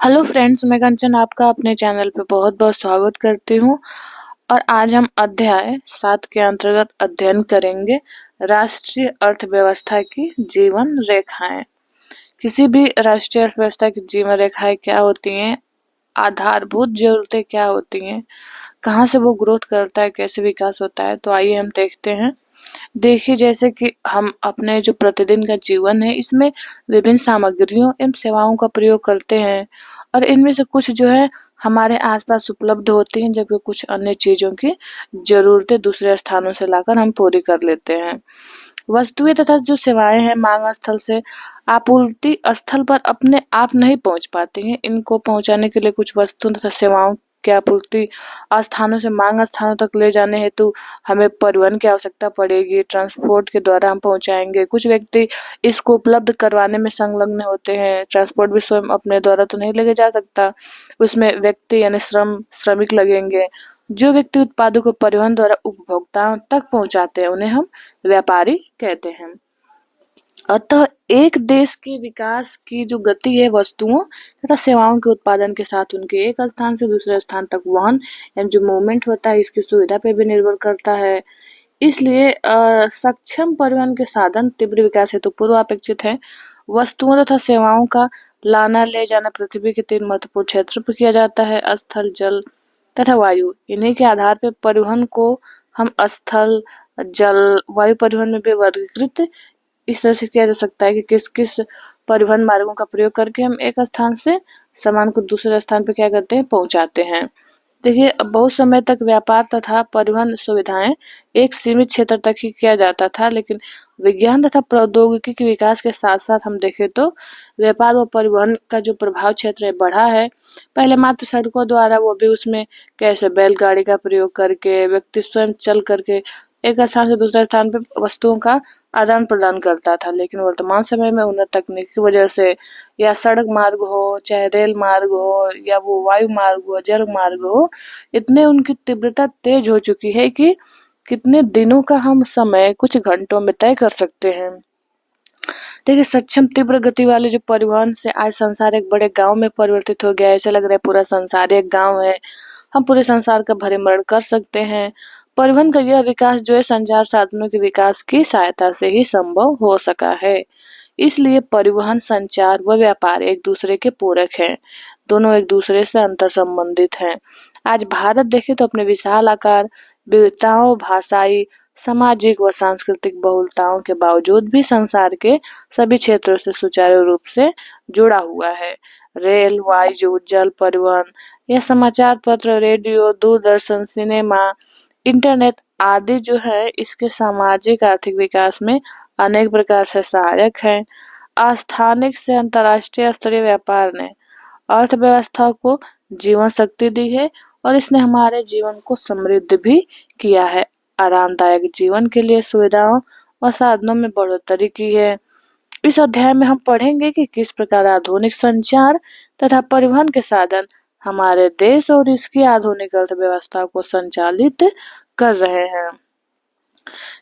Hello friends, मैं कंचन आपका अपने चैनल पे बहुत बहुत स्वागत करती हूँ। और आज हम अध्याय 7 के अंतर्गत अध्ययन करेंगे राष्ट्रीय अर्थव्यवस्था की जीवन रेखाएं। किसी भी राष्ट्रीय अर्थव्यवस्था की जीवन रेखाएं क्या होती हैं, आधारभूत जरूरतें क्या होती हैं, कहाँ से वो ग्रोथ करता है, कैसे विकास होता है। तो आइए हम देखते हैं। देखिए, जैसे कि हम अपने जो प्रतिदिन का जीवन है इसमें विभिन्न सामग्रियों एवं सेवाओं का प्रयोग करते हैं, और इनमें से कुछ जो है हमारे आसपास उपलब्ध होती हैं, जबकि कुछ अन्य चीजों की जरूरतें दूसरे स्थानों से लाकर हम पूरी कर लेते हैं। वस्तुएं तथा जो सेवाएं हैं मांग स्थल से आपूर्ति स्थल पर अपने आप नहीं पहुंच पाती हैं। इनको पहुंचाने के लिए कुछ वस्तु तथा सेवाओं की आपूर्ति स्थानों से मांग स्थानों तक ले जाने हेतु हमें परिवहन की आवश्यकता पड़ेगी। ट्रांसपोर्ट के द्वारा हम पहुंचाएंगे। कुछ व्यक्ति इसको उपलब्ध करवाने में संलग्न होते हैं। ट्रांसपोर्ट भी स्वयं अपने द्वारा तो नहीं लेके जा सकता, उसमें व्यक्ति यानी श्रमिक लगेंगे। जो व्यक्ति उत्पादों को परिवहन द्वारा उपभोक्ताओं तक पहुंचाते हैं उन्हें हम व्यापारी कहते हैं। अतः एक देश के विकास की जो गति है वस्तुओं तथा सेवाओं के उत्पादन के साथ उनके एक स्थान से दूसरे स्थान तक वहन यानी जो मूवमेंट होता है इसकी सुविधा पे भी निर्भर करता है। इसलिए सक्षम परिवहन के साधन तीव्र विकास हेतु पूर्व अपेक्षित है। वस्तुओं तथा सेवाओं का लाना ले जाना पृथ्वी के 3 महत्वपूर्ण क्षेत्रों पर किया जाता है: स्थल, जल तथा वायु। इन्हीं के आधार पर परिवहन को हम स्थल, जल, वायु परिवहन में भी वर्गीकृत इस तरह से किया जा सकता है कि किस किस परिवहन मार्गों का प्रयोग करके हम एक स्थान से सामान को दूसरे स्थान पर क्या करते हैं, पहुंचाते हैं। देखिए, बहुत समय तक व्यापार तथा परिवहन सुविधाएं एक सीमित क्षेत्र तक ही किया जाता था, लेकिन विज्ञान तथा प्रौद्योगिकी के विकास के साथ साथ हम देखें तो व्यापार व परिवहन का जो प्रभाव क्षेत्र है बढ़ा है। पहले मात्र सड़कों द्वारा, वो भी उसमें कैसे बैलगाड़ी का प्रयोग करके व्यक्ति स्वयं चल करके एक स्थान से दूसरे स्थान पर वस्तुओं का आदान प्रदान करता था। लेकिन वर्तमान समय में उन्नत तकनीक की वजह से, या सड़क मार्ग हो, चाहे रेल मार्ग हो, या वो वायु मार्ग हो, जल मार्ग हो, इतने उनकी तीव्रता तेज हो चुकी है कि कितने दिनों का हम समय कुछ घंटों में तय कर सकते हैं। देखिए, सक्षम तीव्र गति वाले जो परिवहन से आज संसार एक बड़े गांव में परिवर्तित हो गया है। ऐसा लग रहा है पूरा संसार एक गांव है, हम पूरे संसार का भ्रमण कर सकते हैं। परिवहन का यह विकास जो है संचार साधनों के विकास की सहायता से ही संभव हो सका है। इसलिए परिवहन, संचार व व्यापार एक दूसरे के पूरक हैं। दोनों एक दूसरे से अंतर संबंधित हैं। आज भारत देखे तो अपने विशाल आकार, विविधताओं, भाषाई, सामाजिक व सांस्कृतिक बहुलताओं के बावजूद भी संसार के सभी क्षेत्रों से सुचारू रूप से जुड़ा हुआ है। रेल, वायु, जल परिवहन या समाचार पत्र, रेडियो, दूरदर्शन, सिनेमा, इंटरनेट आदि जो है इसके सामाजिक आर्थिक विकास में अनेक प्रकार से सहायक है। स्थानिक से अंतर्राष्ट्रीय स्तरीय व्यापार ने अर्थव्यवस्था को जीवन शक्ति दी है, और इसने हमारे जीवन को समृद्ध भी किया है। आरामदायक जीवन के लिए सुविधाओं और साधनों में बढ़ोतरी की है। इस अध्याय में हम पढ़ेंगे कि किस प्रकार आधुनिक संचार तथा परिवहन के साधन हमारे देश और इसकी आधुनिक अर्थव्यवस्था को संचालित कर रहे हैं।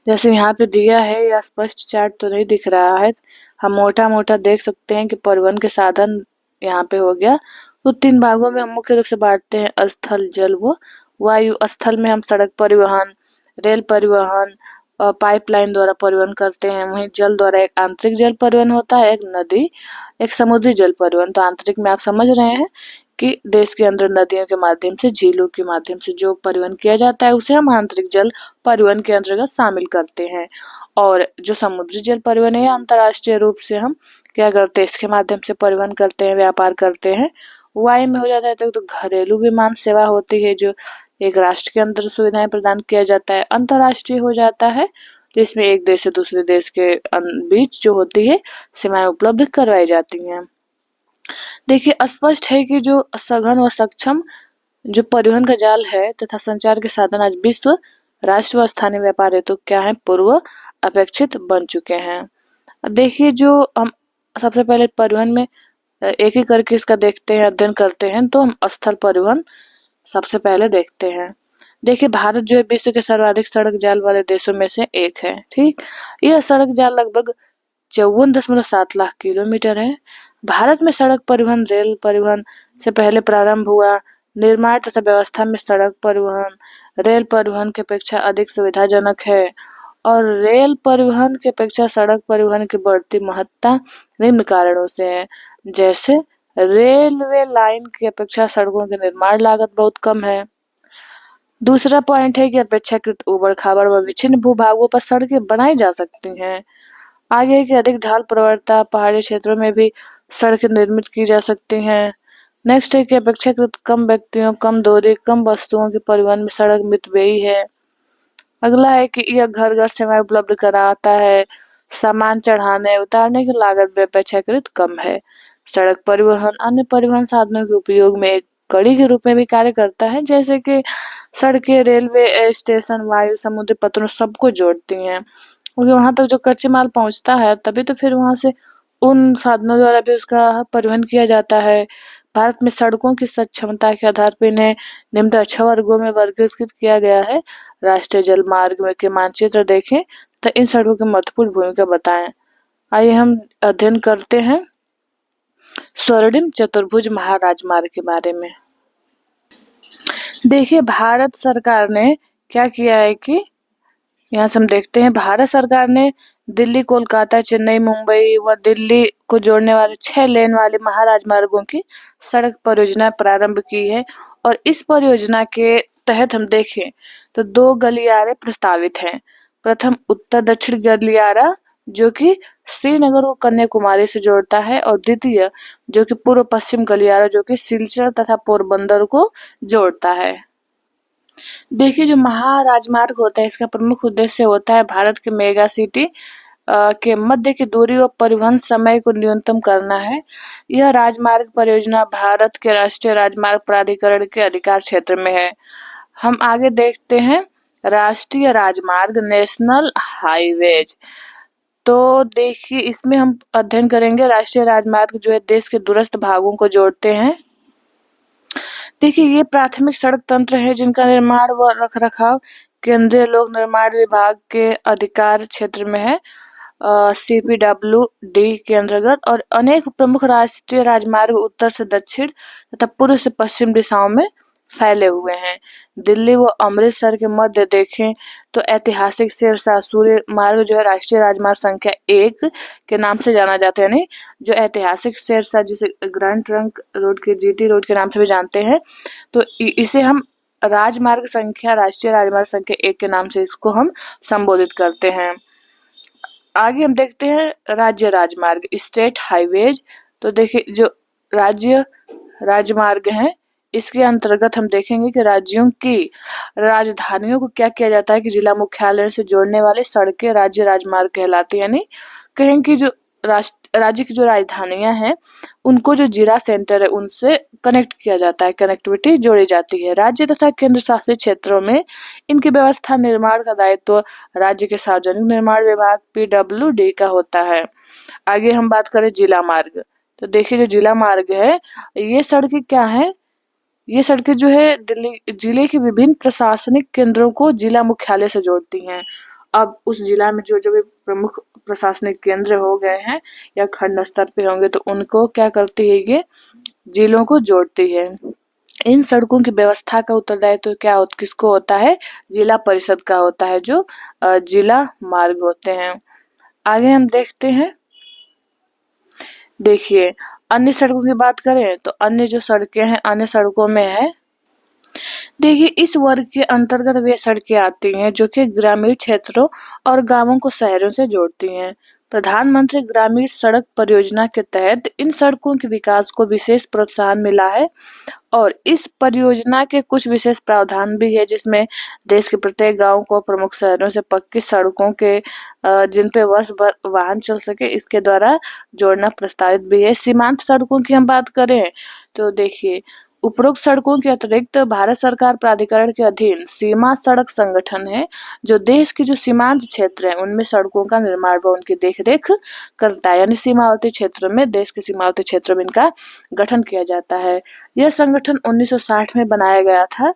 जैसे यहाँ पे दिया है, यह स्पष्ट चार्ट तो नहीं दिख रहा है, हम मोटा मोटा देख सकते हैं कि परिवहन के साधन यहाँ पे हो गया। तो 3 भागों में हम मुख्य रूप से बांटते हैं: स्थल, जल व वायु। स्थल में हम सड़क परिवहन, रेल परिवहन और पाइपलाइन द्वारा परिवहन करते हैं। वहीं जल द्वारा एक आंतरिक जल परिवहन होता है, एक नदी, एक समुद्री जल परिवहन। तो आंतरिक में आप समझ रहे हैं कि देश के अंदर नदियों के माध्यम से, झीलों के माध्यम से जो परिवहन किया जाता है उसे हम आंतरिक जल परिवहन के अंतर्गत शामिल करते हैं। और जो समुद्री जल परिवहन है, अंतर्राष्ट्रीय रूप से हम क्या करते हैं, इसके माध्यम से परिवहन करते हैं, व्यापार करते हैं। वायु में हो जाता है तो घरेलू विमान सेवा होती है, जो एक राष्ट्र के अंदर सुविधाएं प्रदान किया जाता है। अंतर्राष्ट्रीय हो जाता है जिसमें एक देश से दूसरे देश के बीच जो होती है सेवाएं उपलब्ध करवाई जाती हैं। देखिए, स्पष्ट है कि जो सघन व सक्षम जो परिवहन का जाल है तथा संचार के साधन आज विश्व, राष्ट्र व स्थानीय व्यापार हेतु तो क्या है, पूर्व अपेक्षित बन चुके हैं। देखिए, जो हम सबसे पहले परिवहन में एक एक करके इसका देखते हैं, अध्ययन करते हैं। तो हम स्थल परिवहन सबसे पहले देखते हैं। देखिए, भारत जो है विश्व के सर्वाधिक सड़क जाल वाले देशों में से एक है। ठीक, यह सड़क जाल लगभग 54.7 लाख किलोमीटर है। भारत में सड़क परिवहन, रेल परिवहन, से पहले प्रारंभ हुआ। निर्माण तथा व्यवस्था में सड़क परिवहन रेल परिवहन की अपेक्षा अधिक सुविधाजनक है और रेल परिवहन की अपेक्षा सड़क परिवहन की बढ़ती महत्ता निम्न कारणों से है। जैसे रेलवे लाइन की अपेक्षा सड़कों की निर्माण लागत बहुत कम है। दूसरा पॉइंट है कि अपेक्षाकृत ऊबड़-खाबड़ व विच्छिन्न भूभागों पर सड़कें बनाई जा सकती हैं। आगे है कि अधिक ढाल प्रवणता पहाड़ी क्षेत्रों में भी सड़कें निर्मित की जा सकती हैं। नेक्स्ट है कि अपेक्षाकृत कम व्यक्तियों, कम दूरी, कम वस्तुओं के परिवहन में सड़क मितव्ययी है। अगला है कि यह घर-घर सेवाएं उपलब्ध कराता है। सामान चढ़ाने, उतारने की लागत भी अपेक्षाकृत कम है। सड़क परिवहन अन्य परिवहन साधनों के उपयोग में एक कड़ी के रूप में भी कार्य करता है, जैसे कि सड़कें, रेलवे स्टेशन, वायु, समुद्री पथों सबको जोड़ती हैं। क्योंकि वहां तक जो कच्चे माल पहुंचता है तभी तो फिर वहां से उन साधनों द्वारा भी उसका परिवहन किया जाता है। भारत में सड़कों की क्षमता के आधार पर इन्हें निम्न 6 वर्गों में वर्गीकृत किया गया है। राष्ट्रीय जल मार्ग में के मानचित्र देखें तो इन सड़कों की महत्वपूर्ण भूमिका बताएं। आइए हम अध्ययन करते हैं स्वर्णिम चतुर्भुज महाराजमार्ग के बारे में। देखिए, भारत सरकार ने क्या किया है कि यहाँ से हम देखते हैं भारत सरकार ने दिल्ली, कोलकाता, चेन्नई, मुंबई व दिल्ली को जोड़ने वाले 6 लेन वाले महाराजमार्गों की सड़क परियोजना प्रारंभ की है और इस परियोजना के तहत हम देखें तो 2 गलियारे प्रस्तावित हैं। प्रथम उत्तर दक्षिण गलियारा जो कि श्रीनगर को कन्याकुमारी से जोड़ता है और द्वितीय जो कि पूर्व पश्चिम गलियारा जो कि सिलचर तथा पोरबंदर को जोड़ता है। देखिए, जो महाराजमार्ग होता है इसका प्रमुख उद्देश्य होता है भारत के मेगा सिटी के मध्य की दूरी व परिवहन समय को न्यूनतम करना है। यह राजमार्ग परियोजना भारत के राष्ट्रीय राजमार्ग प्राधिकरण के अधिकार क्षेत्र में है। हम आगे देखते हैं राष्ट्रीय राजमार्ग नेशनल हाईवेज। तो देखिए, इसमें हम अध्ययन करेंगे राष्ट्रीय राजमार्ग जो है देश के दूरस्थ भागों को जोड़ते हैं। देखिए, ये प्राथमिक सड़क तंत्र है जिनका निर्माण व रखरखाव केंद्रीय लोक निर्माण विभाग के अधिकार क्षेत्र में है, CPWD के अंतर्गत, और अनेक प्रमुख राष्ट्रीय राजमार्ग उत्तर से दक्षिण तथा पूर्व से पश्चिम दिशाओं में फैले हुए हैं। दिल्ली व अमृतसर के मध्य देखें तो ऐतिहासिक शेरशाह सूरी मार्ग जो है राष्ट्रीय राजमार्ग संख्या 1 के नाम से जाना जाता है, यानी जो ऐतिहासिक शेरशाह जिसे ग्रैंड ट्रंक रोड के GT रोड के नाम से भी जानते हैं, तो इसे हम राष्ट्रीय राजमार्ग संख्या 1 के नाम से इसको हम संबोधित करते हैं। आगे हम देखते हैं राज्य राजमार्ग स्टेट हाईवेज। तो देखिए, जो राज्य राजमार्ग हैं इसके अंतर्गत हम देखेंगे कि राज्यों की राजधानियों को क्या किया जाता है कि जिला मुख्यालय से जोड़ने वाले सड़कें राज्य राजमार्ग कहलाती है। यानी कहें कि जो राज्य की जो राजधानियां हैं उनको जो जिला सेंटर है उनसे कनेक्ट किया जाता है, कनेक्टिविटी जोड़ी जाती है। राज्य तथा केंद्र शासित क्षेत्रों में इनकी व्यवस्था निर्माण का दायित्व राज्य के सार्वजनिक निर्माण विभाग PWD का होता है। आगे हम बात करें जिला मार्ग। तो देखिए, जो जिला मार्ग है ये सड़कें क्या है, ये सड़कें जो है दिल्ली जिले के विभिन्न प्रशासनिक केंद्रों को जिला मुख्यालय से जोड़ती हैं। अब उस जिला में जो जो भी प्रमुख प्रशासनिक केंद्र हो गए हैं या खंड स्तर पे होंगे तो उनको क्या करती है, ये जिलों को जोड़ती है। इन सड़कों की व्यवस्था का उत्तरदायित्व किसको होता है, जिला परिषद का होता है, जो जिला मार्ग होते हैं। आगे हम देखते हैं, देखिए अन्य सड़कों की बात करें तो अन्य जो सड़कें हैं अन्य सड़कों में है, देखिए इस वर्ग के अंतर्गत वे सड़कें आती हैं जो कि ग्रामीण क्षेत्रों और गांवों को शहरों से जोड़ती हैं। प्रधानमंत्री ग्रामीण सड़क परियोजना के तहत इन सड़कों के विकास को विशेष प्रोत्साहन मिला है और इस परियोजना के कुछ विशेष प्रावधान भी है जिसमें देश के प्रत्येक गांव को प्रमुख शहरों से पक्की सड़कों के जिन पे वर्ष भर वाहन चल सके इसके द्वारा जोड़ना प्रस्तावित भी है। सीमांत सड़कों की हम बात करें तो देखिए, उपरोक्त सड़कों के अतिरिक्त भारत सरकार प्राधिकरण के अधीन सीमा सड़क संगठन है जो देश के जो सीमांत क्षेत्र हैं उनमें सड़कों का निर्माण व उनकी देखरेख करता है। यानी सीमावर्ती क्षेत्रों में, देश के सीमावर्ती क्षेत्रों में इनका गठन किया जाता है। यह संगठन 1960 में बनाया गया था।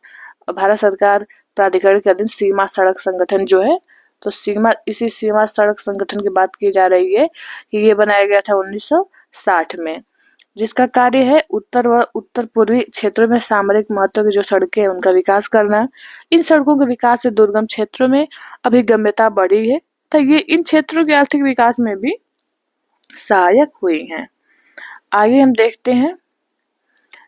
भारत सरकार प्राधिकरण के अधीन सीमा सड़क संगठन जो है, तो इसी सीमा सड़क संगठन की बात की जा रही है कि ये बनाया गया था 1960 में। जिसका कार्य है उत्तर व उत्तर पूर्वी क्षेत्रों में सामरिक महत्व की जो सड़कें हैं उनका विकास करना। इन सड़कों के विकास से दुर्गम क्षेत्रों में अभिगम्यता बढ़ी है, तो ये इन क्षेत्रों के आर्थिक विकास में भी सहायक हुई हैं। आगे हम देखते हैं।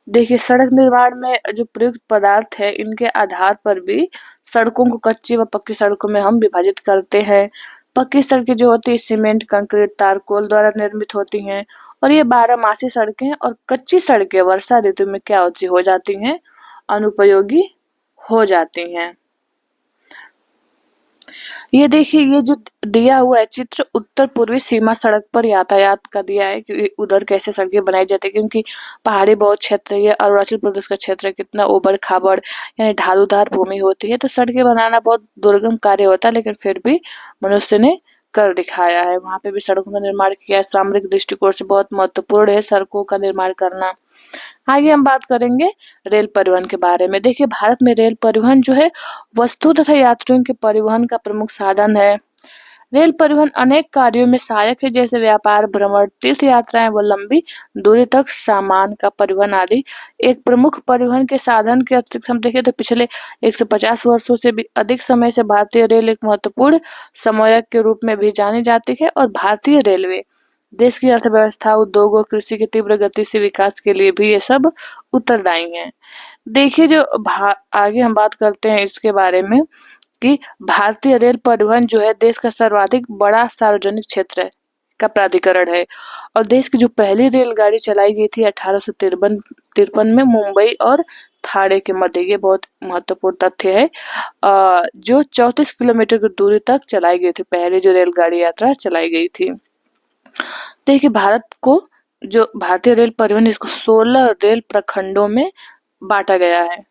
देखिए, सड़क निर्माण में जो प्रयुक्त पदार्थ है इनके आधार पर भी सड़कों को कच्ची व पक्की सड़कों में हम विभाजित करते हैं। पक्की सड़कें जो होती है सीमेंट, कंक्रीट, तारकोल द्वारा निर्मित होती हैं और ये बारहमासी सड़कें हैं, और कच्ची सड़कें वर्षा ऋतु में क्या होती हो जाती हैं, अनुपयोगी हो जाती हैं। ये देखिए, ये जो दिया हुआ है चित्र उत्तर पूर्वी सीमा सड़क पर यातायात का दिया है कि उधर कैसे सड़कें बनाई जाती है, क्योंकि पहाड़ी बहुत क्षेत्र है, ये अरुणाचल प्रदेश का क्षेत्र है, कितना ऊबड़ खाबड़ यानी ढालूदार भूमि होती है, तो सड़कें बनाना बहुत दुर्गम कार्य होता है, लेकिन फिर भी मनुष्य ने कर दिखाया है। वहां पे भी सड़कों का निर्माण किया है। सामरिक दृष्टिकोण से बहुत महत्वपूर्ण है सड़कों का निर्माण करना। आगे हम बात करेंगे रेल परिवहन के बारे में। देखिए, भारत में रेल परिवहन जो है वस्तु तथा यात्रियों के परिवहन का प्रमुख साधन है। रेल परिवहन अनेक कार्यों में सहायक है, जैसे व्यापार, भ्रमण, तीर्थ यात्राएं व लंबी दूरी तक सामान का परिवहन आदि। एक प्रमुख परिवहन के साधन के अतिरिक्त हम देखें तो पिछले 150 वर्षों से भी अधिक समय से भारतीय रेल एक महत्वपूर्ण समन्वयक के रूप में भी जानी जाती है, और भारतीय रेलवे देश की अर्थव्यवस्था, उद्योग और कृषि के तीव्र गति से विकास के लिए भी ये सब उत्तरदायी हैं। देखिए, जो आगे हम बात करते हैं इसके बारे में कि भारतीय रेल परिवहन जो है देश का सर्वाधिक बड़ा सार्वजनिक क्षेत्र का प्राधिकरण है, और देश की जो पहली रेलगाड़ी चलाई गई थी 1853 में मुंबई और थाने के मध्य, ये बहुत महत्वपूर्ण तथ्य है। जो 34 किलोमीटर की दूरी तक चलाई गई थी, पहले जो रेलगाड़ी यात्रा चलाई गई थी। देखिए, भारत को जो भारतीय रेल परिवहन इसको 16 रेल प्रखंडों में बांटा गया है।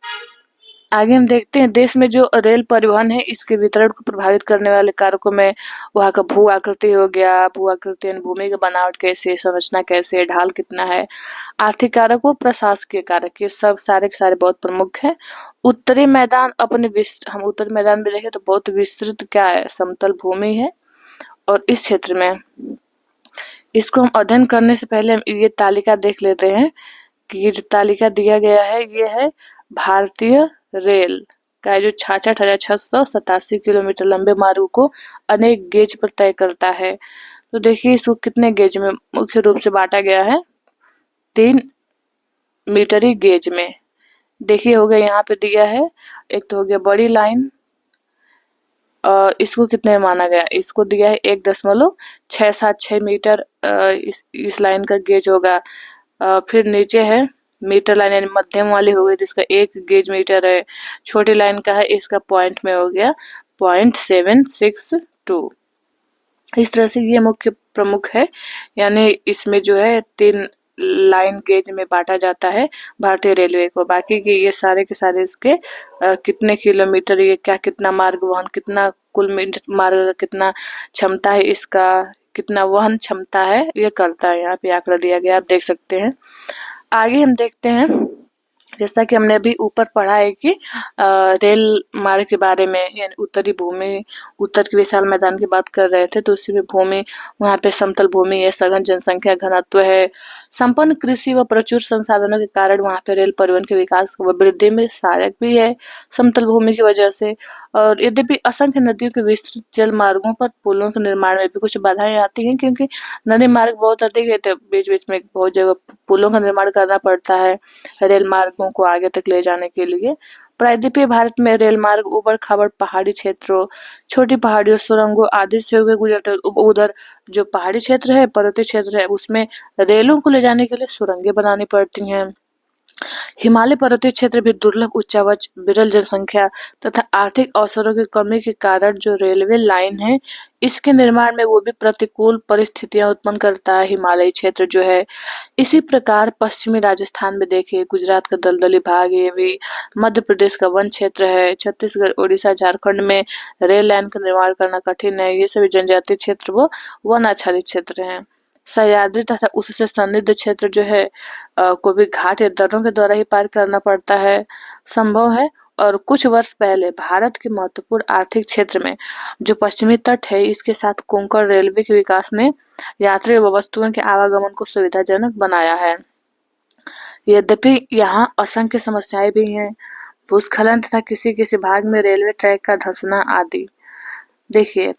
आगे हम देखते हैं देश में जो रेल परिवहन है इसके वितरण को प्रभावित करने वाले कारकों में वहाँ का भू आकृति हो गया। भू आकृति यानी भूमि की बनावट कैसे, संरचना कैसे है, ढाल कितना है। आर्थिक कारक, प्रशासकीय कारक, ये सब सारे के सारे बहुत प्रमुख हैं। उत्तरी मैदान हम उत्तरी मैदान में देखें तो बहुत विस्तृत क्या है, समतल भूमि है, और इस क्षेत्र में इसको हम अध्ययन करने से पहले हम ये तालिका देख लेते हैं कि ये जो तालिका दिया गया है ये है भारतीय रेल का, जो 66,687 किलोमीटर लंबे मार्ग को अनेक गेज पर तय करता है। तो देखिए इसको कितने गेज में मुख्य रूप से बांटा गया है, 3 मीटरी गेज में। देखिए हो गया, यहाँ पे दिया है, एक तो हो गया बड़ी लाइन, इसको कितने में माना गया, इसको दिया है 1.676 मीटर, इस लाइन का गेज होगा। फिर नीचे है मीटर लाइन यानी मध्यम वाली हो गई जिसका 1 गेज मीटर है। छोटी लाइन का है, इसका पॉइंट में हो गया 0.762। इस तरह से ये मुख्य प्रमुख है, यानी इसमें जो है 3 लाइन गेज में बांटा जाता है भारतीय रेलवे को। बाकी के ये सारे के सारे इसके कितने किलोमीटर, ये क्या कितना मार्ग वहन, कितना कुल मार्ग का कितना क्षमता है, इसका कितना वहन क्षमता है, ये करता है। यहाँ पे आंकड़ा दिया गया, आप देख सकते हैं। आगे हम देखते हैं, जैसा कि हमने अभी ऊपर पढ़ा है कि रेल मार्ग के बारे में, यानी उत्तरी भूमि, उत्तर के विशाल मैदान की बात कर रहे थे, तो उसी में भूमि, वहाँ पे समतल भूमि है, सघन जनसंख्या घनत्व है, संपन्न कृषि व प्रचुर संसाधनों के कारण वहाँ पे रेल परिवहन के विकास व वृद्धि में सहायक भी है समतल भूमि की वजह से। और यद्यपि असंख्य नदियों के विस्तृत जल मार्गों पर पुलों के निर्माण में भी कुछ बाधाएं आती हैं, क्योंकि नदी मार्ग बहुत अधिक है, तो बीच बीच में बहुत जगह पुलों का निर्माण करना पड़ता है रेल मार्गों को आगे तक ले जाने के लिए। प्रायद्वीपीय भारत में रेल मार्ग उबड़ खाबड़ पहाड़ी क्षेत्रों, छोटी पहाड़ियों, सुरंगों आदि से होकर गुजरते। उधर जो पहाड़ी क्षेत्र है, पर्वतीय क्षेत्र है, उसमें रेलों को ले जाने के लिए सुरंगें बनानी पड़ती हैं। हिमालय पर्वतीय क्षेत्र भी दुर्लभ उच्चावच, विरल जनसंख्या तथा आर्थिक अवसरों की कमी के कारण जो रेलवे लाइन है इसके निर्माण में वो भी प्रतिकूल परिस्थितियां उत्पन्न करता है हिमालयी क्षेत्र जो है। इसी प्रकार पश्चिमी राजस्थान में देखिए, गुजरात का दलदली भाग, ये भी मध्य प्रदेश का वन क्षेत्र है, छत्तीसगढ़, उड़ीसा, झारखंड में रेल लाइन का निर्माण करना कठिन है। ये सभी जनजातीय क्षेत्र वो वन आच्छादित क्षेत्र हैं। सह्याद्री तथा उससे सन्निध क्षेत्र जो है को भी घाट या दर्रों के द्वारा ही पार करना पड़ता है, संभव है। और कुछ वर्ष पहले भारत के महत्वपूर्ण आर्थिक क्षेत्र में जो पश्चिमी तट है, इसके साथ कोंकण रेलवे के विकास ने यात्री व वस्तुओं के आवागमन को सुविधाजनक बनाया है। यद्यपि यहाँ असंख्य समस्याएं भी हैं, भूस्खलन तथा किसी किसी भाग में रेलवे ट्रैक का धंसना आदि। देखिए,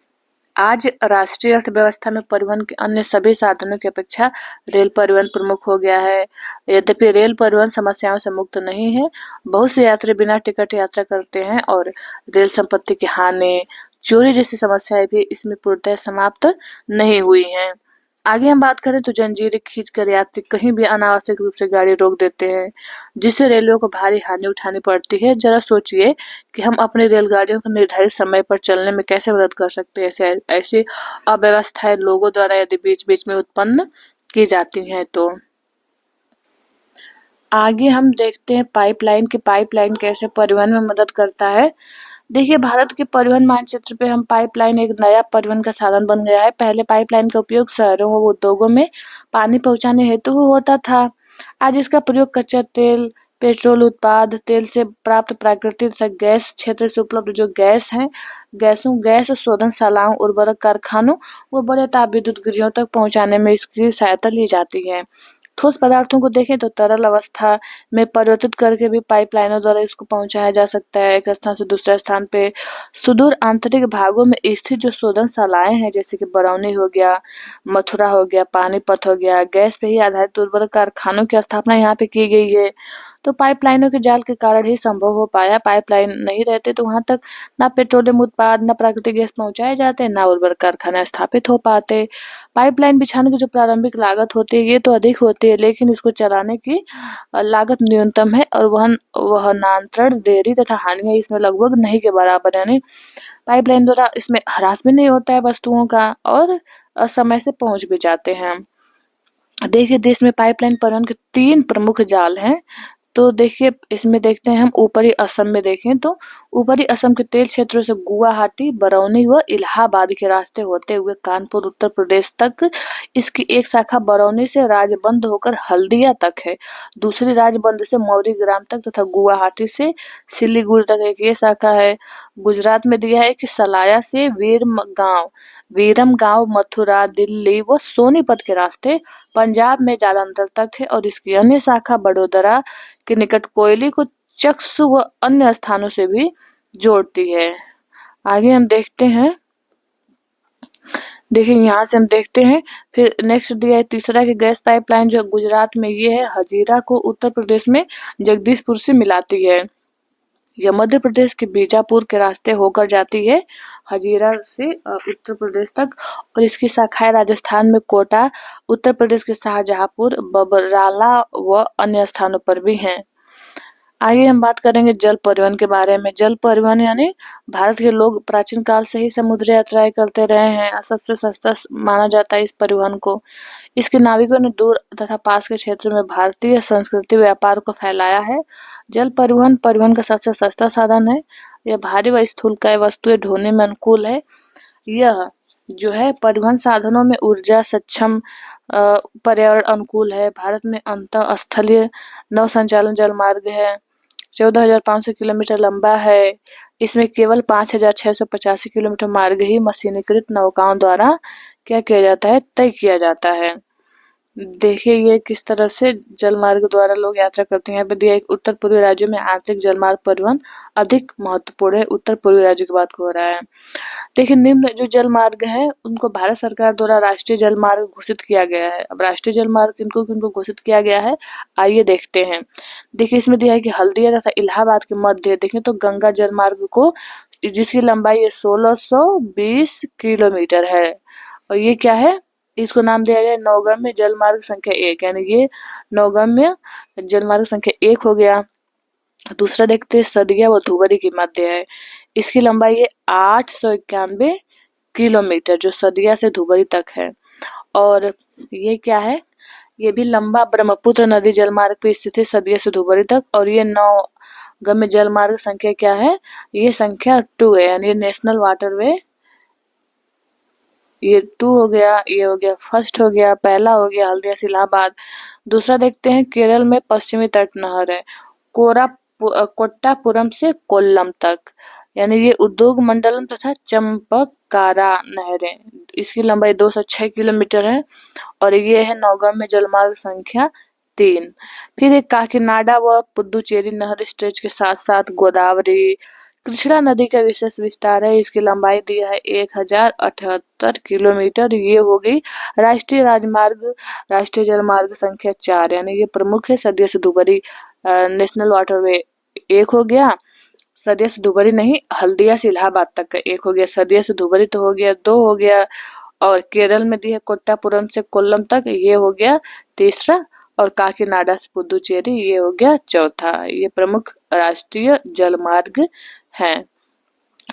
आज राष्ट्रीय अर्थव्यवस्था में परिवहन के अन्य सभी साधनों की अपेक्षा रेल परिवहन प्रमुख हो गया है। यद्यपि रेल परिवहन समस्याओं से मुक्त नहीं है, बहुत से यात्री बिना टिकट यात्रा करते हैं और रेल संपत्ति की हानि, चोरी जैसी समस्याएं भी इसमें पूर्णतः समाप्त नहीं हुई हैं। आगे हम बात करें तो जंजीरें खींचकर यात्री कहीं भी अनावश्यक रूप से गाड़ी रोक देते हैं, जिससे रेलवे को भारी हानि उठानी पड़ती है। जरा सोचिए कि हम अपनी रेलगाड़ियों को निर्धारित समय पर चलने में कैसे मदद कर सकते हैं। ऐसे ऐसी अव्यवस्थाएं लोगों द्वारा यदि बीच बीच में उत्पन्न की जाती हैं तो। आगे हम देखते हैं पाइपलाइन की पाइपलाइन कैसे परिवहन में मदद करता है। देखिए, भारत के परिवहन मानचित्र पे हम पाइपलाइन एक नया परिवहन का साधन बन गया है। पहले पाइपलाइन का उपयोग शहरों व उद्योगों में पानी पहुंचाने हेतु होता था। आज इसका प्रयोग कच्चा तेल, पेट्रोल उत्पाद, तेल से प्राप्त प्राकृतिक तथा गैस क्षेत्र से उपलब्ध जो गैस है, गैस शोधनशालाओं, उर्वरक कारखानों व बड़े ताप विद्युत गृहों तक पहुंचाने में इसकी सहायता ली जाती है। ठोस पदार्थों को देखें तो तरल अवस्था में परिवर्तित करके भी पाइपलाइनों द्वारा इसको पहुंचाया जा सकता है एक स्थान से दूसरे स्थान पे। सुदूर आंतरिक भागों में स्थित जो शोधनशालाएं हैं, जैसे कि बरौनी हो गया, मथुरा हो गया, पानीपत हो गया, गैस पे ही आधारित उर्वरक कारखानों की स्थापना यहाँ पे की गई है। तो पाइपलाइनों के जाल के कारण ही संभव हो पाया। पाइपलाइन नहीं रहते तो वहां तक ना पेट्रोलियम उत्पाद, ना प्राकृतिक गैस पहुंचाए जाते, ना उर्वरक कारखाना स्थापित हो पाते। पाइपलाइन बिछाने की जो प्रारंभिक लागत होती है ये तो अधिक होती है, लेकिन इसको चलाने की लागत न्यूनतम है और वहनांतरण, देरी तथा हानियां इसमें लगभग नहीं के बराबर। यानी पाइपलाइन द्वारा इसमें ह्रास भी नहीं होता है वस्तुओं का और समय से पहुंच भी जाते हैं। देखिए, देश में पाइपलाइन परिवहन के 3 प्रमुख जाल हैं। तो देखिए, इसमें देखते हैं हम ऊपरी असम में देखें तो ऊपरी असम के तेल क्षेत्रों से गुवाहाटी, बरौनी व इलाहाबाद के रास्ते होते हुए कानपुर उत्तर प्रदेश तक इसकी एक शाखा बरौनी से राजबंद होकर हल्दिया तक है। दूसरी राजबंद से मौरी ग्राम तक तथा गुवाहाटी से सिलीगुड़ी तक एक ये शाखा है। गुजरात में दिया है कि सलाया से वीरम गांव, मथुरा, दिल्ली व सोनीपत के रास्ते पंजाब में जालंधर तक है और इसकी अन्य शाखा बड़ोदरा के निकट कोयली को चक्सू व अन्य स्थानों से भी जोड़ती है। आगे हम देखते हैं। देखिए, यहाँ से हम देखते हैं फिर नेक्स्ट दिया है तीसरा कि गैस पाइपलाइन जो गुजरात में ये है, हजीरा को उत्तर प्रदेश में जगदीशपुर से मिलाती है। यह मध्य प्रदेश के बीजापुर के रास्ते होकर जाती है हजीरा से उत्तर प्रदेश तक और इसकी शाखाएं राजस्थान में कोटा, उत्तर प्रदेश के शाहजहांपुर, बबराला व अन्य स्थानों पर भी हैं। आइए हम बात करेंगे जल परिवहन के बारे में। जल परिवहन यानी भारत के लोग प्राचीन काल से ही समुद्री यात्राएं करते रहे हैं। सबसे सस्ता माना जाता है इस परिवहन को। इसके नाविकों ने दूर तथा पास के क्षेत्र में भारतीय संस्कृति व्यापार को फैलाया है। जल परिवहन परिवहन का सबसे सस्ता साधन है। यह भारी व स्थूलकाय वस्तुएं ढोने में अनुकूल है। यह जो है परिवहन साधनों में ऊर्जा सक्षम, पर्यावरण अनुकूल है। भारत में अंतः स्थलीय नौ संचालन जल मार्ग है। 14,500 किलोमीटर लंबा है। इसमें केवल 5,685 किलोमीटर मार्ग ही मशीनीकृत नौकाओं द्वारा क्या किया जाता है, तय किया जाता है। देखिए, ये किस तरह से जल मार्ग द्वारा लोग यात्रा करते हैं। यहाँ पे दिया एक उत्तर पूर्वी राज्यों में आंतरिक जल मार्ग परिवहन अधिक महत्वपूर्ण है। उत्तर पूर्वी राज्य की बात हो रहा है। देखिए, निम्न जो जल मार्ग है उनको भारत सरकार द्वारा राष्ट्रीय जल मार्ग घोषित किया गया है। अब राष्ट्रीय जल मार्ग किनको किनको घोषित किया गया है, आइए देखते हैं। देखिए, इसमें दिया है कि हल्दिया तथा इलाहाबाद के मध्य देखें तो गंगा जल मार्ग को, जिसकी लंबाई 1620 किलोमीटर है और ये क्या है, इसको नाम दिया गया नौगम्य जल मार्ग संख्या 1, यानी ये नौगम्य जल मार्ग संख्या 1 हो गया। दूसरा देखते हैं सदिया व धुबरी की मध्य है। इसकी लंबाई है 891 किलोमीटर जो सदिया से धुबरी तक है। और ये क्या है, ये भी लंबा ब्रह्मपुत्र नदी जल मार्ग पे स्थित है सदिया से धुबरी तक। और ये नौगम्य जल मार्ग संख्या क्या है, ये संख्या 2 है, यानी नेशनल वाटरवे। ये 2 हो गया, ये हो गया फर्स्ट हो गया, पहला हो गया हल्दिया से इलाहाबाद। दूसरा देखते हैं केरल में पश्चिमी तट नहर है कोट्टापुरम से कोल्लम तक, यानी ये उद्योग मंडलम तथा चंपकारा नहरें। इसकी लंबाई 206 किलोमीटर है और ये है नौगम्य जलमार्ग संख्या 3। फिर एक काकीनाडा व पुदुचेरी नहर स्ट्रेच के साथ साथ गोदावरी कृष्णा नदी का विशेष विस्तार है। इसकी लंबाई दी है 1078 किलोमीटर। ये हो गई राष्ट्रीय राजमार्ग, राष्ट्रीय जलमार्ग संख्या 4, यानी ये प्रमुख है। सदिया से धुबरी नेशनल वाटरवे एक हो गया। सदिया से धुबरी नहीं, हल्दिया से इलाहाबाद तक का एक हो गया। सदिया से धुबरी तो हो गया, 2 हो गया। और केरल में दी है कोट्टापुरम से कोल्लम तक, ये हो गया तीसरा। और काकीनाडा से पुदुचेरी ये हो गया चौथा। ये प्रमुख राष्ट्रीय जलमार्ग हैं।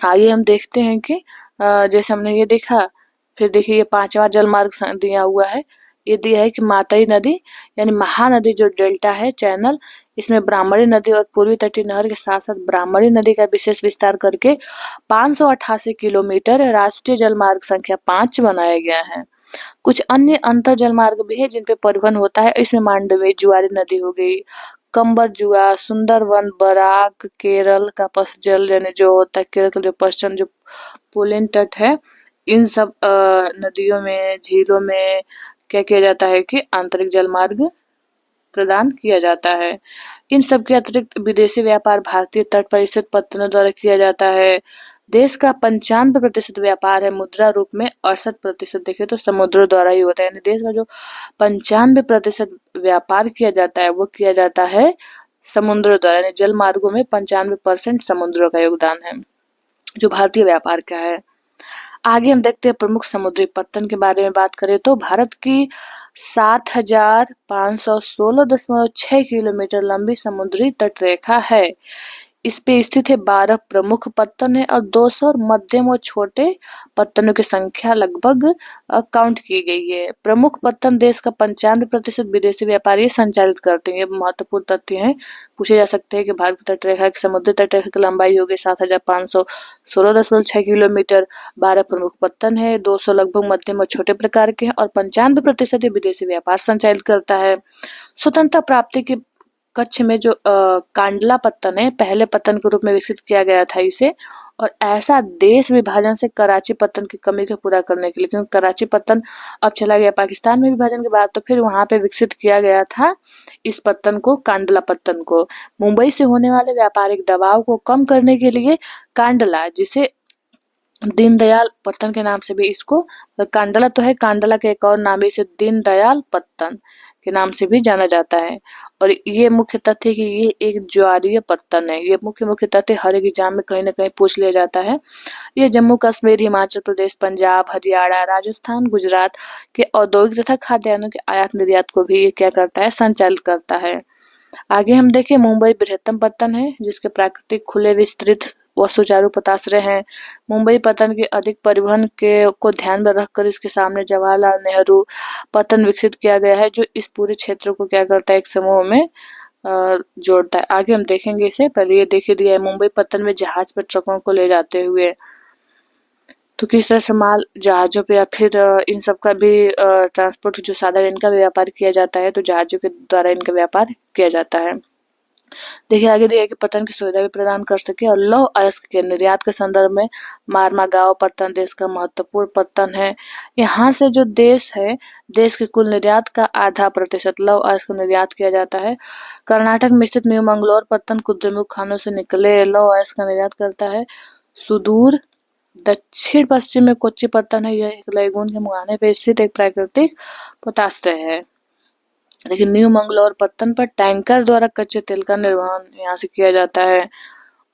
आइए हम देखते हैं कि जैसे हमने ये देखा, फिर देखिए ये 5वां जलमार्ग दिया हुआ है। ये दिया है कि मातई नदी यानी महानदी जो डेल्टा है चैनल, इसमें ब्राह्मणी नदी और पूर्वी तटीय नहर के साथ साथ ब्राह्मणी नदी का विशेष विस्तार करके 588 किलोमीटर राष्ट्रीय जलमार्ग संख्या 5 बनाया गया है। कुछ अन्य अंतर जलमार्ग भी है जिन पे परिवहन होता है। इसमें मांडवी जुआरी नदी हो गई, कंबरजुआ, सुंदरवन, बराक, केरल का पसजल यानी जो होता है केरल का जो पश्चिम जो पुलिन तट है, इन सब नदियों में झीलों में क्या किया जाता है कि आंतरिक जलमार्ग प्रदान किया जाता है। इन सब के अतिरिक्त विदेशी व्यापार भारतीय तट पर स्थित पत्तनों द्वारा किया जाता है। देश का 95% व्यापार है मुद्रा रूप में, 68% देखे तो समुद्रों द्वारा ही होता है। यानी देश का जो 95% व्यापार किया जाता है वो किया जाता है समुद्रों द्वारा, यानी जल मार्गों में 95% समुद्रों का योगदान है जो भारतीय व्यापार का है। आगे हम देखते हैं प्रमुख समुद्री पत्तन के बारे में बात करें तो भारत की 7516.6 किलोमीटर लंबी समुद्री तटरेखा है। इस पे स्थित है 12 प्रमुख पत्तन है और 200 और मध्यम और छोटे पत्तनों की संख्या लगभग काउंट की गई है। प्रमुख पत्तन देश का 95% विदेशी व्यापारी संचालित करते हैं। ये महत्वपूर्ण तथ्य हैं, पूछे जा सकते हैं कि भारत की तटरेखा की समुद्री तटरेखा की लंबाई होगी 7516.6 किलोमीटर। 12 प्रमुख पत्तन है, 200 लगभग मध्यम और छोटे प्रकार के हैं और 95% विदेशी व्यापार संचालित करता है। स्वतंत्रता प्राप्ति के कच्छ में जो कांडला पत्तन है पहले पत्तन के रूप में विकसित किया गया था इसे, और ऐसा देश विभाजन से कराची पत्तन की कमी को पूरा करने के लिए, क्योंकि कराची पत्तन अब चला गया पाकिस्तान में विभाजन के बाद, तो फिर वहां पे विकसित किया गया था इस पत्तन को, कांडला पत्तन को। मुंबई से होने वाले व्यापारिक दबाव को कम करने के लिए कांडला, जिसे दीनदयाल पत्तन के नाम से भी इसको, कांडला तो है, कांडला के एक और नाम इसे दीनदयाल पत्तन के नाम से भी जाना जाता है। और ये मुख्य तथ्य कि ये एक ज्वारीय पत्तन है। ये मुख्य तथ्य हर एक एग्जाम में कहीं ना कहीं पूछ लिया जाता है। ये जम्मू कश्मीर, हिमाचल प्रदेश, पंजाब, हरियाणा, राजस्थान, गुजरात के औद्योगिक तथा खाद्यान्नों के आयात निर्यात को भी ये क्या करता है, संचालित करता है। आगे हम देखें मुंबई बृहत्तम पत्तन है जिसके प्राकृतिक खुले विस्तृत व सुचारू पताश्रय हैं। मुंबई पत्तन के अधिक परिवहन के को ध्यान में रखकर इसके सामने जवाहरलाल नेहरू पत्तन विकसित किया गया है जो इस पूरे क्षेत्र को क्या करता है, एक समूह में जोड़ता है। आगे हम देखेंगे इसे, पहले ये देखिए दिया है मुंबई पत्तन में जहाज पर ट्रकों को ले जाते हुए, तो किस तरह से माल जहाजों पे या फिर इन सब का भी ट्रांसपोर्ट जो साधन इनका भी व्यापार किया जाता है, तो जहाजों के द्वारा इनका व्यापार किया जाता है। देखिए आगे दिया है कि पत्तन की सुविधा भी प्रदान कर सके और लौह अयस्क के निर्यात के संदर्भ में मारमागांव पत्तन देश का महत्वपूर्ण पत्तन है। यहाँ से जो देश है, देश के कुल निर्यात का 0.5% लौह अयस्क निर्यात किया जाता है। कर्नाटक में स्थित न्यू मंगलोर पत्तन कुद्रेमुख खानों से निकले लौह अयस्क का निर्यात करता है। सुदूर दक्षिण पश्चिम में कोच्चि पत्तन है, यह एक लैगून के मुहाने पर स्थित एक प्राकृतिक पोताश्रय है। लेकिन न्यू मंगलोर पत्तन पर टैंकर द्वारा कच्चे तेल का निर्वहन यहाँ से किया जाता है।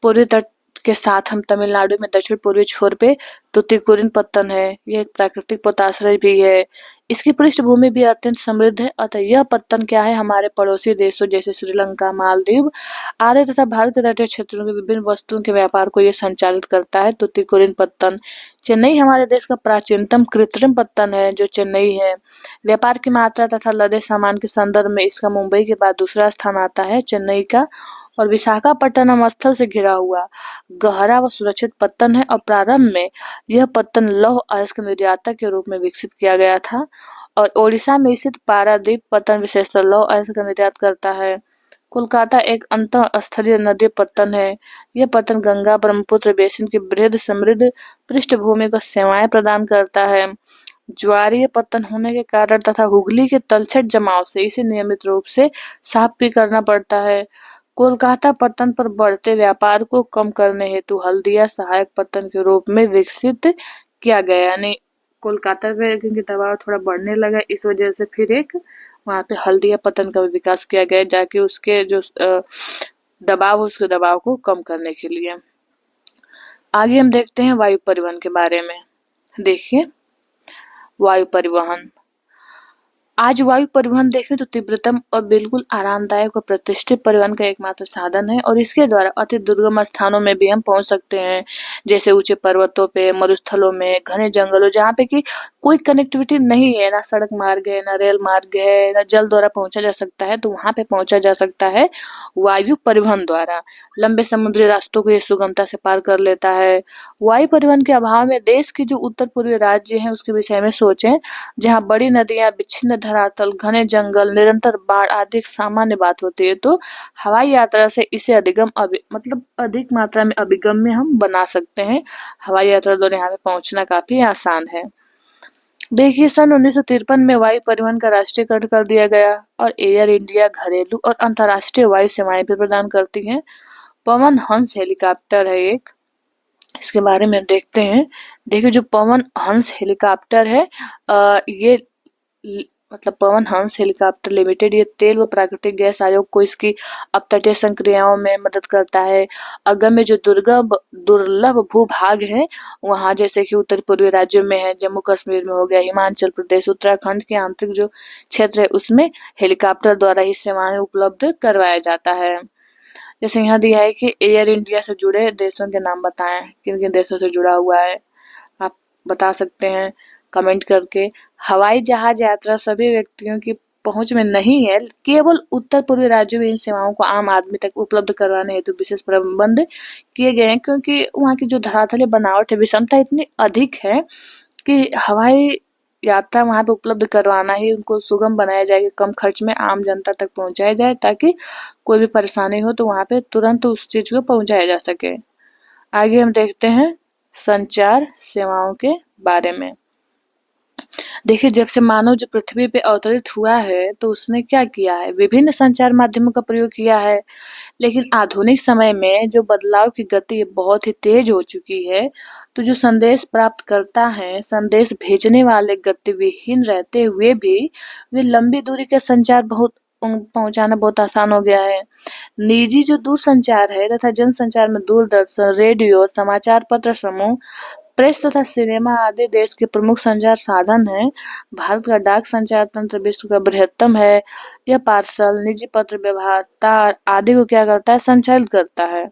पूर्वी तट के साथ हम तमिलनाडु में दक्षिण पूर्वी छोर पे तुतीकोरिन पत्तन है, यह एक प्राकृतिक पोताश्रय भी है। इसकी पृष्ठभूमि भी अत्यंत समृद्ध है, अतः यह पत्तन क्या है, हमारे पड़ोसी देशों जैसे श्रीलंका, मालदीव आदि तथा भारत के तटीय क्षेत्रों के विभिन्न वस्तुओं के व्यापार को यह संचालित करता है। तुतीकोरिन पत्तन चेन्नई हमारे देश का प्राचीनतम कृत्रिम पत्तन है जो चेन्नई है। व्यापार की मात्रा तथा लदे सामान के संदर्भ में इसका मुंबई के बाद दूसरा स्थान आता है चेन्नई का। और विशाखापट्टनम स्थल से घिरा हुआ गहरा व सुरक्षित पत्तन है और प्रारंभ में यह पत्तन लौह अयस्क निर्यातक के रूप में विकसित किया गया था। और ओडिशा में स्थित पारादीप पत्तन विशेषतः लौह अयस्क का निर्यात करता है। कोलकाता एक अंतःस्थलीय नदी पत्तन है। यह पत्तन गंगा ब्रह्मपुत्र बेसिन की वृहद समृद्ध पृष्ठभूमि को सेवाएं प्रदान करता है। ज्वारीय पतन होने के कारण तथा हुगली के तलछट जमाव से इसे नियमित रूप से साफ भी करना पड़ता है। कोलकाता पत्तन पर बढ़ते व्यापार को कम करने हेतु हल्दिया सहायक पत्तन के रूप में विकसित किया गया। यानी कोलकाता पे क्योंकि दबाव थोड़ा बढ़ने लगा, इस वजह से फिर एक वहां पे हल्दिया पत्तन का विकास किया गया, जाके उसके जो दबाव उसके दबाव को कम करने के लिए। आगे हम देखते हैं वायु परिवहन के बारे में। देखिए वायु परिवहन। आज वायु परिवहन देखें तो तीव्रतम और बिल्कुल आरामदायक और प्रतिष्ठित परिवहन का एकमात्र साधन है और इसके द्वारा अति दुर्गम स्थानों में भी हम पहुंच सकते हैं, जैसे ऊंचे पर्वतों पे, मरुस्थलों में, घने जंगलों, जहाँ पे कि कोई कनेक्टिविटी नहीं है, ना सड़क मार्ग है, ना रेल मार्ग है, ना जल द्वारा पहुंचा जा सकता है, तो वहां पे पहुंचा जा सकता है वायु परिवहन द्वारा। लंबे समुद्री रास्तों को ये सुगमता से पार कर लेता है। वायु परिवहन के अभाव में देश के जो उत्तर पूर्वी राज्य हैं उसके विषय में सोचें, जहाँ बड़ी नदियां, विच्छिन्न धरातल, घने जंगल, निरंतर बाढ़ आदि एक सामान्य बात होती है, तो हवाई यात्रा से इसे मतलब अधिक मात्रा में अभिगम्य हम बना सकते हैं। हवाई यात्रा द्वारा यहाँ पे पहुंचना काफी आसान है। देखिए सन 1953 में वायु परिवहन का राष्ट्रीयकरण कर दिया गया और एयर इंडिया घरेलू और अंतर्राष्ट्रीय वायु सेवाएं भी प्रदान करती हैं। पवन हंस हेलीकॉप्टर है एक, इसके बारे में देखते हैं। देखिए जो पवन हंस हेलीकॉप्टर है, ये मतलब पवन हंस हेलीकॉप्टर लिमिटेड, ये तेल व प्राकृतिक गैस आयोग को इसकी अपतटीय संक्रियाओं में मदद करता है। अगम्य जो दुर्लभ भूभाग है वहाँ, जैसे कि उत्तर पूर्वी राज्यों में है, जम्मू कश्मीर में हो गया, हिमाचल प्रदेश, उत्तराखंड के आंतरिक जो क्षेत्र है उसमें हेलीकॉप्टर द्वारा ही सेवाएं उपलब्ध करवाया जाता है। जैसे यहाँ दिया है कि एयर इंडिया से जुड़े देशों के नाम बताएं, किन किन देशों से जुड़ा हुआ है, आप बता सकते हैं कमेंट करके। हवाई जहाज यात्रा सभी व्यक्तियों की पहुंच में नहीं है, केवल उत्तर पूर्वी राज्यों में इन सेवाओं को आम आदमी तक उपलब्ध करवाने हेतु विशेष प्रबंध किए गए हैं, क्योंकि वहाँ की जो धरातलीय बनावट है, विषमता इतनी अधिक है कि हवाई यात्रा वहां पे उपलब्ध करवाना ही उनको सुगम बनाया जाए कि कम खर्च में आम जनता तक पहुंचाया जाए, ताकि कोई भी परेशानी हो तो वहां पे तुरंत उस चीज को पहुंचाया जा सके। आगे हम देखते हैं संचार सेवाओं के बारे में। देखिए जब से मानव जो पृथ्वी पे अवतरित हुआ है तो उसने क्या किया है, विभिन्न संचार माध्यमों का प्रयोग किया है, लेकिन आधुनिक समय में जो बदलाव की गति बहुत ही तेज हो चुकी है, तो जो संदेश प्राप्त करता है, संदेश भेजने वाले गतिविहीन रहते हुए भी वे लंबी दूरी का संचार पहुंचाना बहुत आसान हो गया है। निजी जो दूरसंचार है तथा जनसंचार में दूरदर्शन, रेडियो, समाचार पत्र समूह, प्रेस तथा सिनेमा आदि देश के प्रमुख संचार साधन हैं। भारत का डाक संचार तंत्र विश्व का बृहत्तम है। यह पार्सल, निजी पत्र व्यवहार, तार आदि को क्या करता है, संचालित करता है।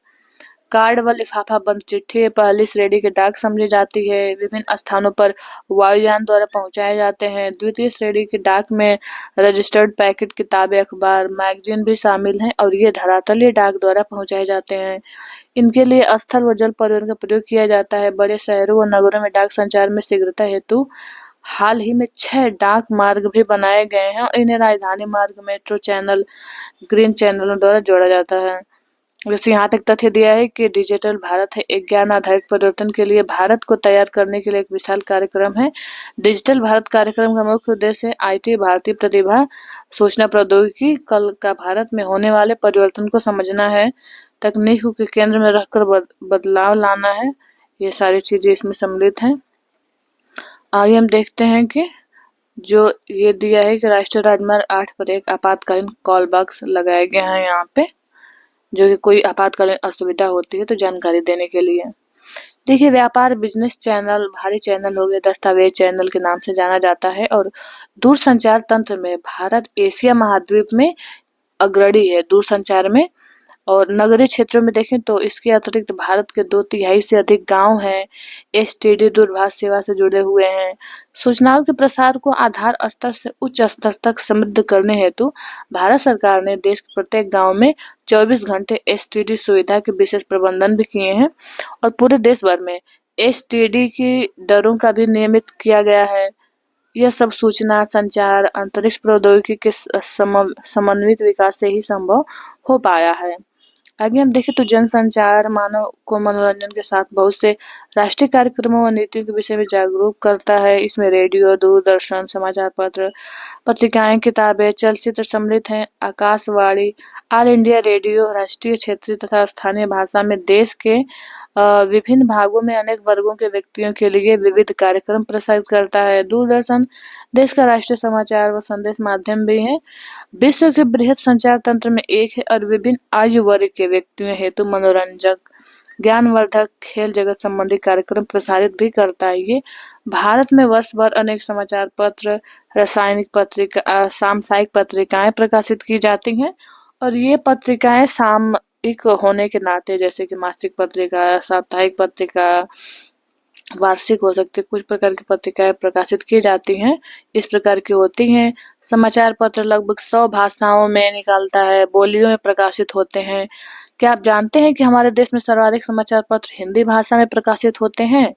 कार्ड व लिफाफा बंद चिट्ठी पहली श्रेणी की डाक समझी जाती है, विभिन्न स्थानों पर वायुयान द्वारा पहुंचाए जाते हैं। द्वितीय श्रेणी की डाक में रजिस्टर्ड पैकेट, किताबें, अखबार, मैगजीन भी शामिल हैं और ये धरातलीय डाक द्वारा पहुंचाए जाते हैं। इनके लिए स्थल व जल परिवहन का प्रयोग किया जाता है। बड़े शहरों व नगरों में डाक संचार में शीघ्रता हेतु हाल ही में 6 डाक मार्ग भी बनाए गए हैं और इन्हें राजधानी मार्ग, मेट्रो चैनल, ग्रीन चैनलों द्वारा जोड़ा जाता है। जैसे यहाँ तक तथ्य दिया है कि डिजिटल भारत है, एक ज्ञान आधारित परिवर्तन के लिए भारत को तैयार करने के लिए एक विशाल कार्यक्रम है। डिजिटल भारत कार्यक्रम का मुख्य उद्देश्य है आईटी, भारतीय प्रतिभा, सूचना प्रौद्योगिकी, कल का भारत में होने वाले परिवर्तन को समझना है, तकनीक को केंद्र में रखकर बदलाव लाना है। ये सारी चीजें इसमें सम्मिलित हैं। आगे हम देखते हैं कि जो ये दिया है कि राष्ट्रीय राजमार्ग 8 पर एक आपातकालीन कॉल बॉक्स लगाए गए हैं यहाँ पे, जो कि कोई आपातकालीन असुविधा होती है तो जानकारी देने के लिए। देखिए व्यापार, बिजनेस चैनल, भारी चैनल हो गए, दस्तावेज चैनल के नाम से जाना जाता है और दूरसंचार तंत्र में भारत एशिया महाद्वीप में अग्रणी है दूरसंचार में। और नगरीय क्षेत्रों में देखें तो इसके अतिरिक्त भारत के 2/3 से अधिक गांव हैं एसटीडी दूरभाष सेवा से जुड़े हुए हैं। सूचनाओं के प्रसार को आधार स्तर से उच्च स्तर तक समृद्ध करने हेतु भारत सरकार ने देश के प्रत्येक गांव में 24 घंटे एसटीडी सुविधा के विशेष प्रबंधन भी किए हैं और पूरे देश भर में एसटीडी की दरों का भी नियमित किया गया है। यह सब सूचना, संचार, अंतरिक्ष प्रौद्योगिकी के समन्वित विकास से ही संभव हो पाया है। आगे हम देखें तो जनसंचार मानव को मनोरंजन के साथ बहुत से राष्ट्रीय कार्यक्रमों व नीतियों के विषय में जागरूक करता है। इसमें रेडियो, दूरदर्शन, समाचार पत्र, पत्रिकाएं, किताबें, चलचित्र सम्मिलित हैं। आकाशवाणी, ऑल इंडिया रेडियो राष्ट्रीय, क्षेत्रीय तथा स्थानीय भाषा में देश के विभिन्न भागों में अनेक वर्गों के व्यक्तियों के लिए विविध कार्यक्रम प्रसारित करता है। दूरदर्शन देश का राष्ट्रीय समाचार व संदेश माध्यम भी है। विश्व के बृहद संचार तंत्र में एक है और विभिन्न आयु वर्ग के व्यक्तियों हेतु मनोरंजक, ज्ञानवर्धक, खेल जगत संबंधी कार्यक्रम प्रसारित भी करता है। ये भारत में वर्ष भर अनेक समाचार पत्र, रासायनिक पत्रिका, साप्ताहिक पत्रिकाएं प्रकाशित की जाती हैं और ये पत्रिकाएं सामयिक होने के नाते, जैसे कि मासिक पत्रिका, साप्ताहिक पत्रिका, वार्षिक हो सकती है, कुछ प्रकार की पत्रिकाएं प्रकाशित की जाती हैं, इस प्रकार की होती हैं। समाचार पत्र लगभग 100 भाषाओं में निकलता है, बोलियों में प्रकाशित होते हैं। क्या आप जानते हैं कि हमारे देश में सर्वाधिक समाचार पत्र हिंदी भाषा में प्रकाशित होते हैं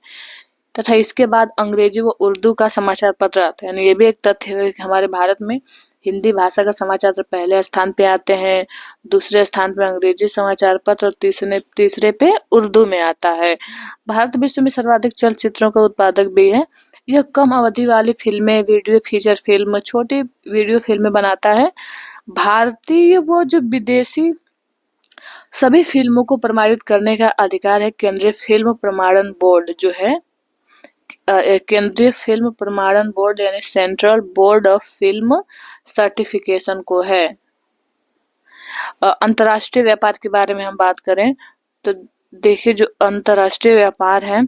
तथा इसके बाद अंग्रेजी व उर्दू का समाचार पत्र आता है। यानी ये भी एक तथ्य है कि हमारे भारत में हिंदी भाषा का समाचार पत्र पहले स्थान पे आते हैं, दूसरे स्थान पे अंग्रेजी समाचार पत्र और तीसरे पे उर्दू में आता है। भारत विश्व में सर्वाधिक चलचित्रों का उत्पादक भी है। यह कम अवधि वाली फिल्में, वीडियो, फीचर फिल्म, छोटी वीडियो फिल्में बनाता है। भारतीय व जो विदेशी सभी फिल्मों को प्रमाणित करने का अधिकार है केंद्रीय फिल्म प्रमाणन बोर्ड जो है, केंद्रीय फिल्म प्रमाणन बोर्ड यानी central board of film certification को है। अंतर्राष्ट्रीय व्यापार के बारे में हम बात करें तो देखिए, जो अंतर्राष्ट्रीय व्यापार है,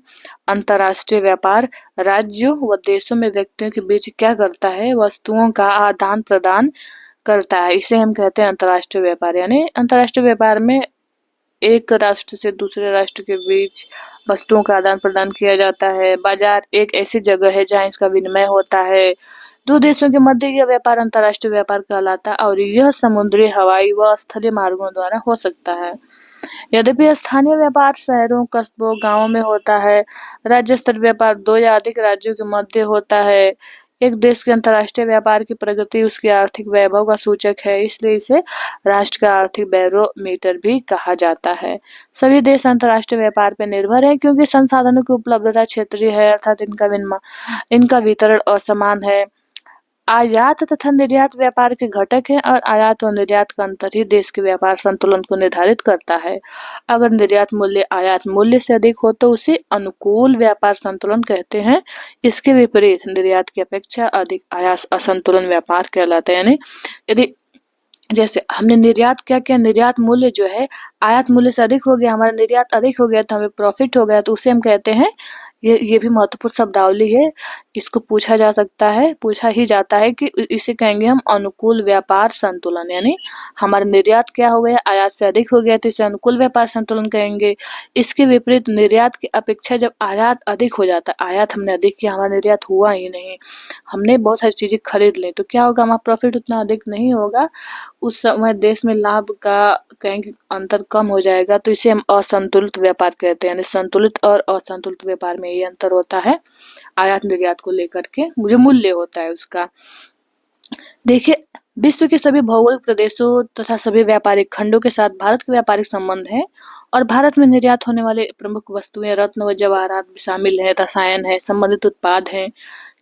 अंतर्राष्ट्रीय व्यापार राज्यों व देशों में व्यक्तियों के बीच क्या करता है, वस्तुओं का आदान प्रदान करता है, इसे हम कहते हैं अंतर्राष्ट्रीय व्यापार। यानी अंतर्राष्ट्रीय व्यापार में एक राष्ट्र से दूसरे राष्ट्र के बीच वस्तुओं का आदान प्रदान किया जाता है। बाजार एक ऐसी जगह है जहां इसका विनिमय होता है। दो देशों के मध्य यह व्यापार अंतर्राष्ट्रीय व्यापार कहलाता है और यह समुद्री, हवाई व स्थलीय मार्गों द्वारा हो सकता है। यद्यपि स्थानीय व्यापार शहरों, कस्बों, गांवों में होता है। राज्य स्तर व्यापार दो या अधिक राज्यों के मध्य होता है। एक देश के अंतर्राष्ट्रीय व्यापार की प्रगति उसके आर्थिक वैभव का सूचक है, इसलिए इसे राष्ट्र का आर्थिक बैरोमीटर भी कहा जाता है। सभी देश अंतर्राष्ट्रीय व्यापार पर निर्भर है क्योंकि संसाधनों की उपलब्धता क्षेत्रीय है, अर्थात इनका वितरण असमान है। आयात तथा निर्यात व्यापार के घटक हैं और आयात और निर्यात का अंतर ही देश के व्यापार संतुलन को निर्धारित करता है। अगर निर्यात मूल्य आयात मूल्य से अधिक हो तो उसे अनुकूल व्यापार संतुलन कहते हैं। इसके विपरीत निर्यात की अपेक्षा अधिक आयात असंतुलन व्यापार कहलाता है। यानी यदि जैसे हमने निर्यात क्या किया, निर्यात मूल्य जो है आयात मूल्य से अधिक हो गया, हमारा निर्यात अधिक हो गया तो हमें प्रॉफिट हो गया, तो उसे हम कहते हैं, ये भी महत्वपूर्ण शब्दावली है, इसको पूछा जा सकता है, पूछा ही जाता है कि इसे कहेंगे हम अनुकूल व्यापार संतुलन। यानी हमारा निर्यात क्या हो गया, आयात से अधिक हो गया तो इसे अनुकूल व्यापार संतुलन कहेंगे। इसके विपरीत निर्यात की अपेक्षा जब आयात अधिक हो जाता है, आयात हमने अधिक किया, हमारा निर्यात हुआ ही नहीं, हमने बहुत सारी चीजें खरीद ली, तो क्या होगा, हमारा प्रॉफिट उतना अधिक नहीं होगा, उस समय देश में लाभ का कहेंगे अंतर कम हो जाएगा, तो इसे हम असंतुलित व्यापार कहते हैं। यानी संतुलित और असंतुलित व्यापार में ये अंतर होता है आयात निर्यात को लेकर के, मुझे मूल्य होता है उसका। देखिए, विश्व के सभी भौगोलिक प्रदेशों तथा सभी व्यापारिक खंडों के साथ भारत के व्यापारिक संबंध हैं और भारत में निर्यात होने वाले प्रमुख वस्तुएं रत्न व जवाहरात भी शामिल हैं, रसायन है, संबंधित उत्पाद हैं,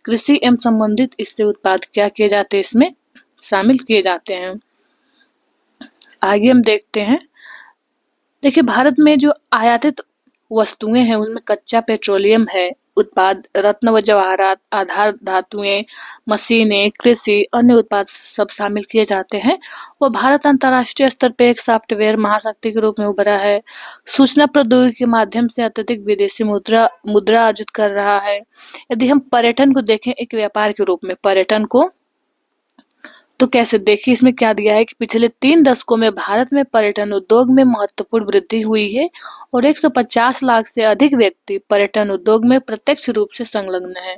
कृषि एवं संबंधित इससे उत्पाद क्या किए जाते हैं, इसमें शामिल किए जाते हैं। आगे हम देखते हैं, देखिए भारत में जो आयातित वस्तुएं हैं उनमें कच्चा पेट्रोलियम है, उत्पाद रत्न व जवाहरात, आधार धातुएं, मशीनें, कृषि, अन्य उत्पाद सब शामिल किए जाते हैं। वो भारत अंतर्राष्ट्रीय स्तर पर एक सॉफ्टवेयर महाशक्ति के रूप में उभरा है। सूचना प्रौद्योगिकी के माध्यम से अत्यधिक विदेशी मुद्रा अर्जित कर रहा है। यदि हम पर्यटन को देखें एक व्यापार के रूप में, पर्यटन को तो कैसे, देखिए इसमें क्या दिया है कि पिछले 3 दशकों में भारत में पर्यटन उद्योग में महत्वपूर्ण वृद्धि हुई है और 150 लाख से अधिक व्यक्ति पर्यटन उद्योग में प्रत्यक्ष रूप से संलग्न हैं।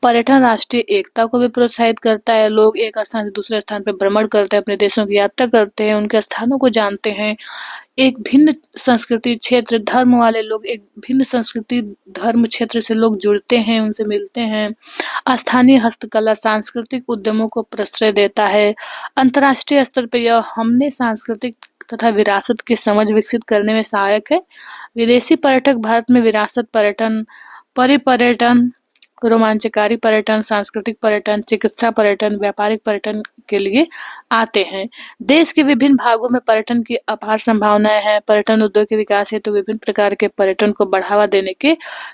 पर्यटन राष्ट्रीय एकता को भी प्रोत्साहित करता है। लोग एक स्थान से दूसरे स्थान पर भ्रमण करते हैं, अपने देशों की यात्रा करते हैं, उनके स्थानों को जानते हैं। एक भिन्न संस्कृति, क्षेत्र, धर्म वाले लोग, एक भिन्न संस्कृति, धर्म, क्षेत्र से लोग जुड़ते हैं, उनसे मिलते हैं। स्थानीय हस्तकला सांस्कृतिक उद्यमों को प्रश्रय देता है। अंतर्राष्ट्रीय स्तर पर यह हमने सांस्कृतिक तथा विरासत की समझ विकसित करने में सहायक है। विदेशी पर्यटक भारत में विरासत पर्यटन, परिपर्यटन, रोमांचकारी पर्यटन, सांस्कृतिक पर्यटन, चिकित्सा पर्यटन, व्यापारिक पर्यटन के लिए आते हैं। देश के विभिन्न भागों में पर्यटन की अपार संभावनाएं हैं। पर्यटन उद्योग के विकास हेतु विभिन्न प्रकार के पर्यटन को बढ़ावा देने के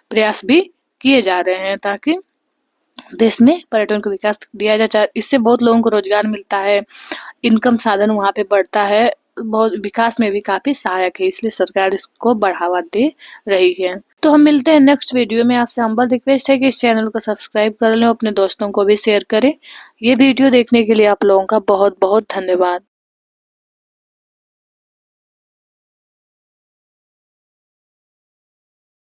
प्रयास भी किए जा रहे हैं ताकि देश में पर्यटन को विकास दिया जाए। इससे बहुत लोगों को रोजगार मिलता है, इनकम साधन वहाँ पे बढ़ता है, बहुत विकास में भी काफी सहायक है, इसलिए सरकार इसको बढ़ावा दे रही है। तो हम मिलते हैं नेक्स्ट वीडियो में। आपसे हम्बल रिक्वेस्ट है कि इस चैनल को सब्सक्राइब कर लें, अपने दोस्तों को भी शेयर करें। ये वीडियो देखने के लिए आप लोगों का बहुत बहुत धन्यवाद।